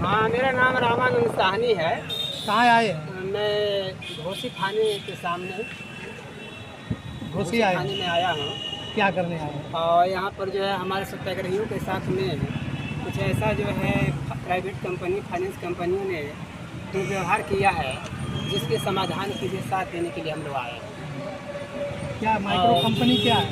हाँ, मेरा नाम रामानंद साहनी है। कहाँ आए हैं? मैं घोसी थाने के सामने घोसी आए थाने हैं। में आया हूँ क्या करने आए हैं? और यहाँ पर जो है हमारे सत्याग्रहियों के साथ में कुछ ऐसा जो है प्राइवेट कंपनी फाइनेंस कंपनियों ने दुर्व्यवहार किया है, जिसके समाधान के लिए साथ देने के लिए हम लोग आए हैं। क्या माइक्रो कंपनी क्या है?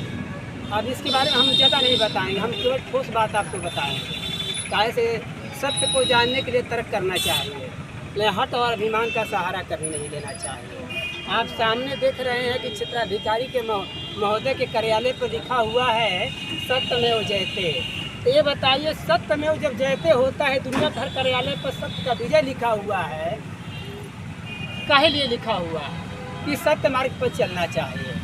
अब इसके बारे में हम ज़्यादा नहीं बताएंगे, हम केवल ठोस बात आपको बताएंगे। काहे से सत्य को जानने के लिए तर्क करना चाहिए, लेकिन हट और अभिमान का सहारा कभी नहीं लेना चाहिए। आप सामने देख रहे हैं कि क्षेत्राधिकारी के महोदय के कार्यालय पर लिखा हुआ है सत्यमेव जयते। तो ये बताइए, सत्यमेव जब जयते होता है, दुनिया भर कार्यालय पर सत्य का विजय लिखा हुआ है, काहे लिए लिखा हुआ है? कि सत्य मार्ग पर चलना चाहिए।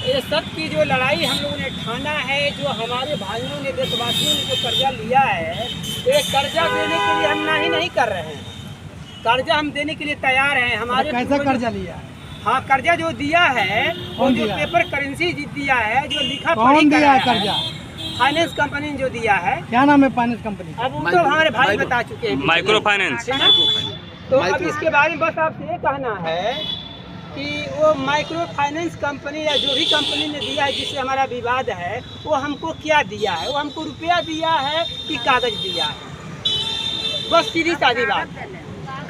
ये सत्य की जो लड़ाई हम लोगों ने ठाना है, जो हमारे भाइयों ने देशवासियों ने जो कर्जा लिया है, ये कर्जा देने के लिए हम नहीं कर रहे हैं। कर्जा हम देने के लिए तैयार हैं। हमारे कैसा कर्जा लिया? हाँ, कर्जा जो दिया है वो जो पेपर करेंसी दिया है, जो लिखा पढ़ी दिया है कर्जा? फाइनेंस कंपनी ने जो दिया है। क्या नाम है फाइनेंस कंपनी? अब वो तो हमारे भाई बता चुके हैं, माइक्रो फाइनेंस। तो अब इसके बारे में बस आपसे ये कहना है कि वो माइक्रो फाइनेंस कंपनी या जो भी कंपनी ने दिया है, जिससे हमारा विवाद है, वो हमको क्या दिया है? वो हमको रुपया दिया है कि कागज दिया है? बस सीधी सादी बात,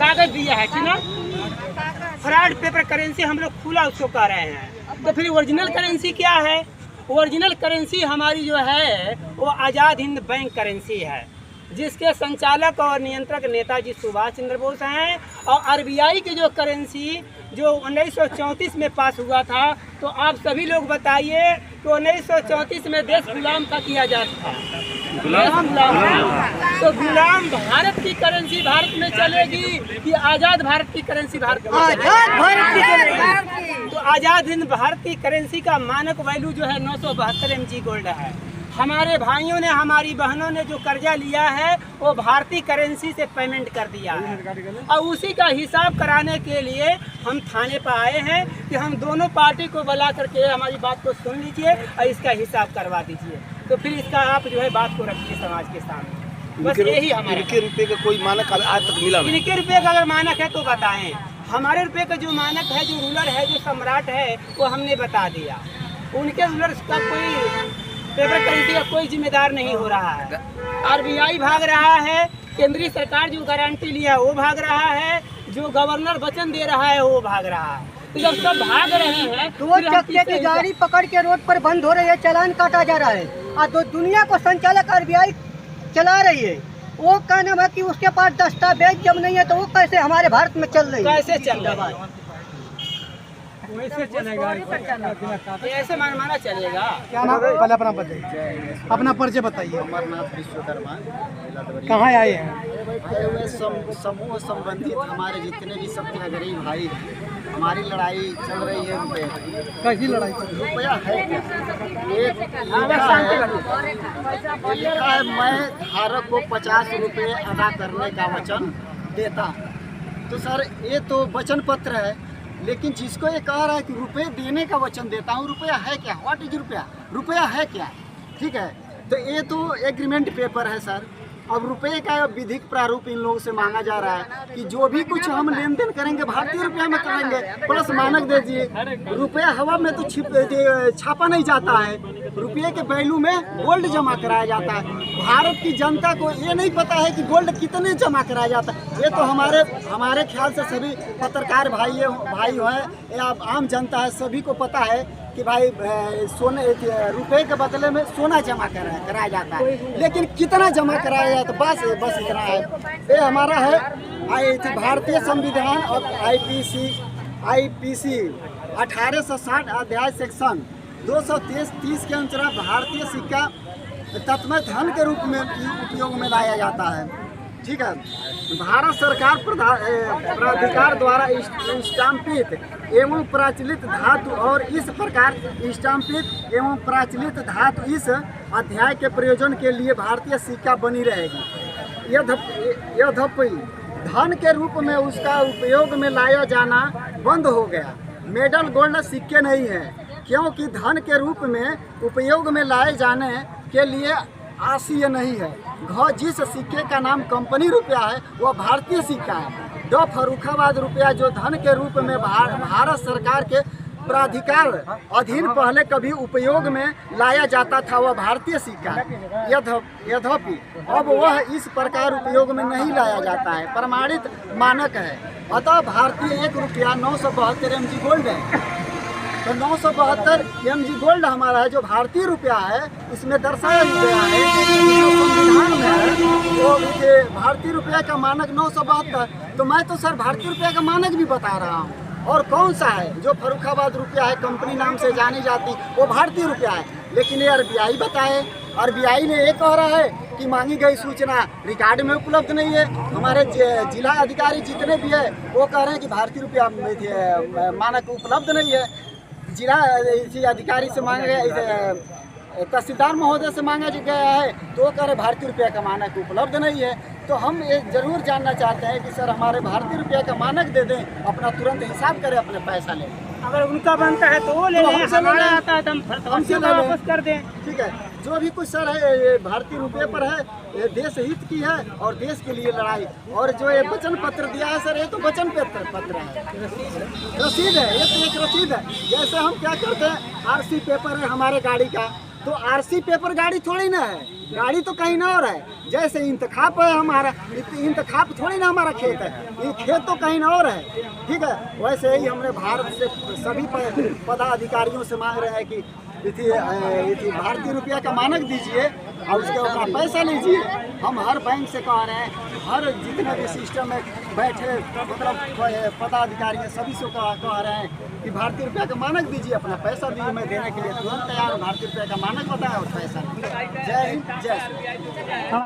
कागज दिया है कि ना? फ्रॉड पेपर करेंसी हम लोग खुला उसको कह रहे हैं। तो फिर ओरिजिनल करेंसी क्या है? ओरिजिनल करेंसी हमारी जो है वो आज़ाद हिंद बैंक करेंसी है, जिसके संचालक और नियंत्रक नेताजी सुभाष चंद्र बोस हैं। और आरबीआई की जो करेंसी जो 1934 में पास हुआ था, तो आप सभी लोग बताइए कि 1934 में देश गुलाम का किया जाता था। गुलाम तो गुलाम भारत की करेंसी भारत में चलेगी कि आज़ाद भारत की करेंसी भारत में? आज़ाद भारत की चलेगी। तो आज़ाद हिंद भारत की करेंसी का मानक वैल्यू जो है 972 mg गोल्ड है। हमारे भाइयों ने, हमारी बहनों ने जो कर्जा लिया है, वो भारतीय करेंसी से पेमेंट कर दिया है। और उसी का हिसाब कराने के लिए हम थाने पर आए हैं कि हम दोनों पार्टी को बुला करके हमारी बात को सुन लीजिए और इसका हिसाब करवा दीजिए। तो फिर इसका आप जो है बात को रखिए समाज के सामने। बस यही हमारे। इनके रुपए का कोई मानक आज तक मिला नहीं? इनके रुपये का अगर मानक है तो बताएं। हमारे रुपये का जो मानक है, जो रूलर है, जो सम्राट है, वो हमने बता दिया। उनके रूलर का कोई पेपर करेंसी का कोई जिम्मेदार नहीं हो रहा है। आरबीआई भाग रहा है, केंद्रीय सरकार जो गारंटी लिया है वो भाग रहा है, जो गवर्नर वचन दे रहा है वो भाग रहा है। तो जब सब भाग रहे हैं, दो चक्के की गाड़ी पकड़ के रोड पर बंद हो रही है, चालान काटा जा रहा है, और दो दुनिया को संचालक आरबीआई चला रही है। वो का नाम है कि उसके पास दस्तावेज जब नहीं है तो वो कैसे हमारे भारत में चल रही है? कैसे चल रहा है? वैसे चलेगा, ऐसे माना चलेगा? क्या नाम? पहले अपना बताइए, अपना परिचय बताइए। अमरनाथ विश्वकर्मा। कहाँ आए हैं? आए हुए समूह संबंधित हमारे जितने भी सत्याग्रही भाई, हमारी लड़ाई चल रही है रुपये की। कैसी लड़ाई चल रही है? रुपया है क्या? एक लिखा है मैं धारक को 50 रुपये अदा करने का वचन देता हूँ। तो सर ये तो वचन पत्र है, लेकिन जिसको ये कह रहा है कि रुपए देने का वचन देता हूँ, रुपया है क्या? व्हाट इज रुपया? रुपया है क्या? ठीक है, तो ये तो एग्रीमेंट पेपर है सर। अब रुपये का विधिक प्रारूप इन लोगों से मांगा जा रहा है कि जो भी कुछ हम लेन देन करेंगे भारतीय रुपया में करेंगे, प्लस मानक दे दिए। रुपया हवा में तो छापा नहीं जाता है, रुपये के वैल्यू में गोल्ड जमा कराया जाता है। भारत की जनता को ये नहीं पता है कि गोल्ड कितने जमा कराया जाता है। ये तो हमारे ख्याल से सभी पत्रकार भाई हैं या आम जनता है, सभी को पता है कि भाई सोने रुपए के बदले में सोना जमा कराया जाता है, लेकिन कितना जमा कराया जाता है बस इतना है। ये हमारा है भारतीय संविधान और आईपीसी 1860 अध्याय सेक्शन 230 के अनुसार भारतीय सिक्का तत्मय धन के रूप में उपयोग में लाया जाता है। ठीक है, भारत सरकार प्राधिकार द्वारा स्टाम्पित एवं प्रचलित धातु और इस प्रकार स्टाम्पित एवं प्रचलित धातु इस अध्याय के प्रयोजन के लिए भारतीय सिक्का बनी रहेगी। यद्यपि धन के रूप में उसका उपयोग में लाया जाना बंद हो गया। मेडल गोल्ड सिक्के नहीं है, क्योंकि धन के रूप में उपयोग में लाए जाने के लिए आसिया नहीं है। जिस सिक्के का नाम कंपनी रुपया है वह भारतीय सिक्का है। फर्रुखाबाद रुपया जो धन के रूप में भारत सरकार के प्राधिकार अधीन पहले कभी उपयोग में लाया जाता था, वह भारतीय सिक्का है। यद्यपि अब वह इस प्रकार उपयोग में नहीं लाया जाता है, प्रमाणित मानक है। अतः भारतीय 1 रुपया 972 mg गोल्ड है। तो 972 mg गोल्ड हमारा है जो भारतीय रुपया है। इसमें दर्शाया गया है जो संविधान में है वो भारतीय रुपया का मानक 972। तो मैं तो सर भारतीय रुपया का मानक भी बता रहा हूँ। और कौन सा है जो फर्रुखाबाद रुपया है, कंपनी नाम से जानी जाती, वो भारतीय रुपया है। लेकिन ये RBI बताए, RBI ने ये कह रहा है कि मांगी गई सूचना रिकॉर्ड में उपलब्ध नहीं है। हमारे जिला अधिकारी जितने भी है वो कह रहे हैं कि भारतीय रुपया मानक उपलब्ध नहीं है। जिला अधिकारी से मांगा गया, तहसीलदार महोदय से मांगा गया है तो वो कह रहे भारतीय रुपया का मानक उपलब्ध नहीं है। तो हम ये जरूर जानना चाहते हैं कि सर हमारे भारतीय रुपया का मानक दे दें, अपना तुरंत हिसाब करें, अपने पैसा लें। अगर उनका बनता है तो वो ले लें, हमारा आता है तो हम हमसे वापस कर दें। ठीक है, जो भी कुछ सर है ये भारतीय रुपये पर है, ये देश हित की है और देश के लिए लड़ाई। और जो ये वचन पत्र दिया है सर, ये तो वचन पत्र है, रसीद है, ये तो एक रसीद है। जैसे हम क्या करते हैं, RC पेपर है हमारे गाड़ी का, तो RC पेपर गाड़ी थोड़ी ना है, गाड़ी तो कहीं ना और है। जैसे इंतखाब है हमारा, इंतखाब थोड़ी ना हमारा खेत है, ये खेत तो कहीं ना और है। ठीक है, वैसे ही हमने भारत से सभी पदाधिकारियों से मांग रहे हैं कि भारतीय रुपया का मानक दीजिए और उसके ऊपर पैसा लीजिए। हम हर बैंक से कह रहे हैं, हर जितने भी सिस्टम में बैठे मतलब पदाधिकारी हैं सभी से कह रहे हैं कि भारतीय रुपया का मानक दीजिए, अपना पैसा दीजिए। मैं देने के लिए तुरंत तैयार हूँ। भारतीय रुपया का मानक बताया और पैसा। जय हिंद, जय श्री राम।